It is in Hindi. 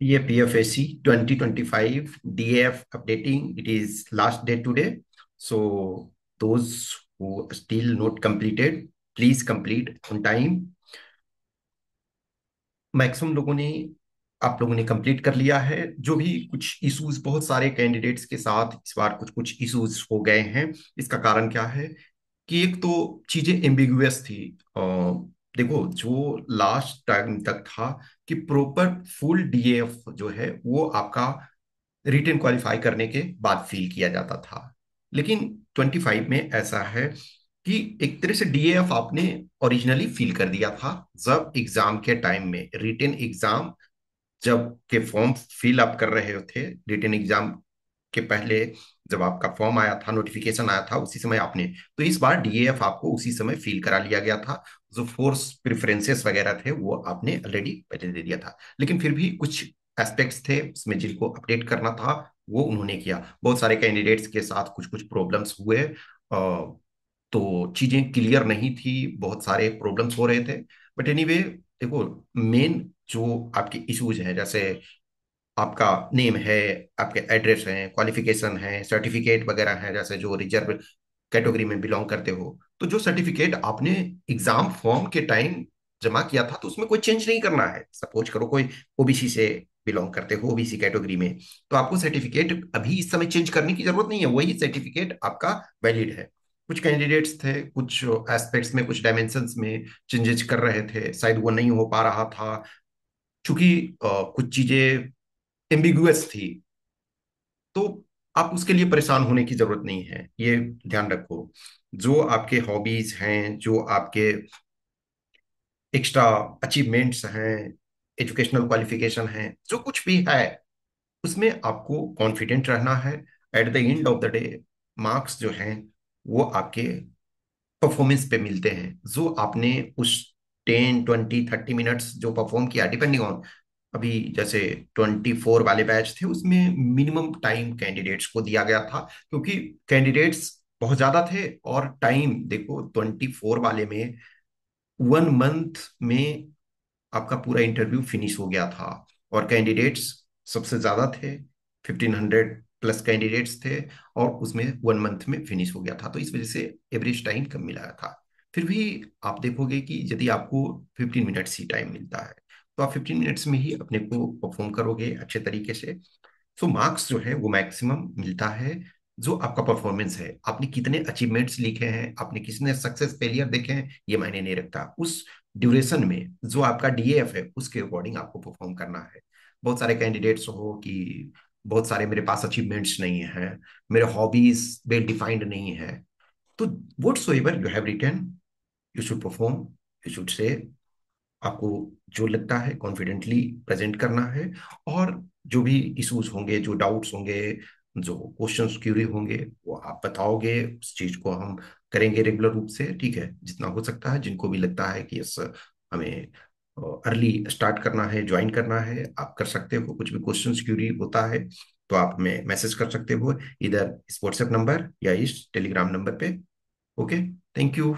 ये PFSC 2025 DAF updating. It is last day today. So those who still not completed, please complete on time. Maximum लोगों ने आप लोगों ने कंप्लीट कर लिया है। जो भी कुछ इश्यूज बहुत सारे कैंडिडेट्स के साथ इस बार कुछ कुछ इश्यूज हो गए हैं, इसका कारण क्या है कि एक तो चीजें एम्बिगुअस थी। देखो, जो लास्ट टाइम तक था कि प्रॉपर फुल DAF जो है वो आपका रिटेन क्वालिफाई करने के बाद फील किया जाता था। लेकिन 25 में ऐसा है कि एक तरह से DAF आपने ओरिजिनली फील कर दिया था जब एग्जाम के टाइम में रिटेन एग्जाम जब के फॉर्म फिल अप कर रहे थे। रिटेन एग्जाम के पहले जब आपका फॉर्म आया था, नोटिफिकेशन आया था, उसी समय आपने, तो इस बार DAF आपको उसी समय फिल करा लिया गया था। जो फोर्स प्रेफरेंसेस वगैरह थे वो आपने ऑलरेडी पहले दे दिया था, लेकिन फिर भी कुछ एस्पेक्ट्स थे उसमें जिनको अपडेट करना था, वो उन्होंने किया। बहुत सारे कैंडिडेट्स के साथ कुछ कुछ प्रॉब्लम्स हुए। तो चीजें क्लियर नहीं थी, बहुत सारे प्रॉब्लम्स हो रहे थे। बट एनीवे, देखो, मेन जो आपके इश्यूज हैं, जैसे आपका नेम है, आपके एड्रेस है, क्वालिफिकेशन है, सर्टिफिकेट वगैरह है, जैसे जो रिजर्व कैटेगरी में बिलोंग करते हो, तो जो सर्टिफिकेट आपने एग्जाम फॉर्म के टाइम जमा किया था तो उसमें कोई चेंज नहीं करना है। सपोज करो कोई OBC से बिलोंग करते हो, OBC कैटेगरी में, तो आपको सर्टिफिकेट अभी इस समय चेंज करने की जरूरत नहीं है, वही सर्टिफिकेट आपका वैलिड है। कुछ कैंडिडेट्स थे कुछ एस्पेक्ट्स में, कुछ डायमेंशंस में चेंजेस कर रहे थे, शायद वो नहीं हो पा रहा था क्योंकि कुछ चीजें एम्बिगुअस थी। तो आप उसके लिए परेशान होने की जरूरत नहीं है, ये ध्यान रखो। जो आपके हॉबीज हैं, जो आपके एक्स्ट्रा अचीवमेंट्स हैं, एजुकेशनल क्वालिफिकेशन हैं, जो कुछ भी है, उसमें आपको कॉन्फिडेंट रहना है। At the end of the day marks जो हैं वो आपके परफॉर्मेंस पे मिलते हैं। जो आपने उस 10 20 30 मिनट्स जो परफॉर्म किया, डिपेंडिंग ऑन, अभी जैसे 24 वाले बैच थे उसमें मिनिमम टाइम कैंडिडेट्स को दिया गया था क्योंकि कैंडिडेट्स बहुत ज्यादा थे। और टाइम देखो, 24 वाले में 1 मंथ में आपका पूरा इंटरव्यू फिनिश हो गया था। और कैंडिडेट्स सबसे ज्यादा थे, 1500+ कैंडिडेट्स थे, और उसमें 1 मंथ में फिनिश हो गया था, तो इस वजह से एवरेज टाइम कम मिला था। फिर भी आप देखोगे कि यदि आपको 15 मिनट्स ही टाइम मिलता है तो आप 15 मिनट्स में ही अपने को परफॉर्म करोगे अच्छे तरीके से। सो मार्क्स जो है वो मैक्सिमम मिलता है जो आपका परफॉर्मेंस है। आपने कितने अचीवमेंट्स लिखे हैं, आपने कितने सक्सेस फेलियर देखे हैं, ये मायने नहीं रखता। उस ड्यूरेशन में जो आपका DAF है उसके अकॉर्डिंग आपको परफॉर्म करना है। बहुत सारे कैंडिडेट्स हो कि बहुत सारे मेरे पास अचीवमेंट्स नहीं है, मेरे हॉबीज वेल डिफाइंड नहीं है, तो whatsoever you have written you should perform, you should say, आपको जो लगता है कॉन्फिडेंटली प्रेजेंट करना है। और जो भी इश्यूज होंगे, जो डाउट्स होंगे, जो क्वेश्चंस क्यूरी होंगे, वो आप बताओगे, उस चीज को हम करेंगे रेगुलर रूप से, ठीक है, जितना हो सकता है। जिनको भी लगता है कि यस हमें अर्ली स्टार्ट करना है, ज्वाइन करना है, आप कर सकते हो। कुछ भी क्वेश्चंस क्यूरी होता है तो आप हमें मैसेज कर सकते हो, इधर इस WhatsApp नंबर या इस टेलीग्राम नंबर पे। Okay, thank you.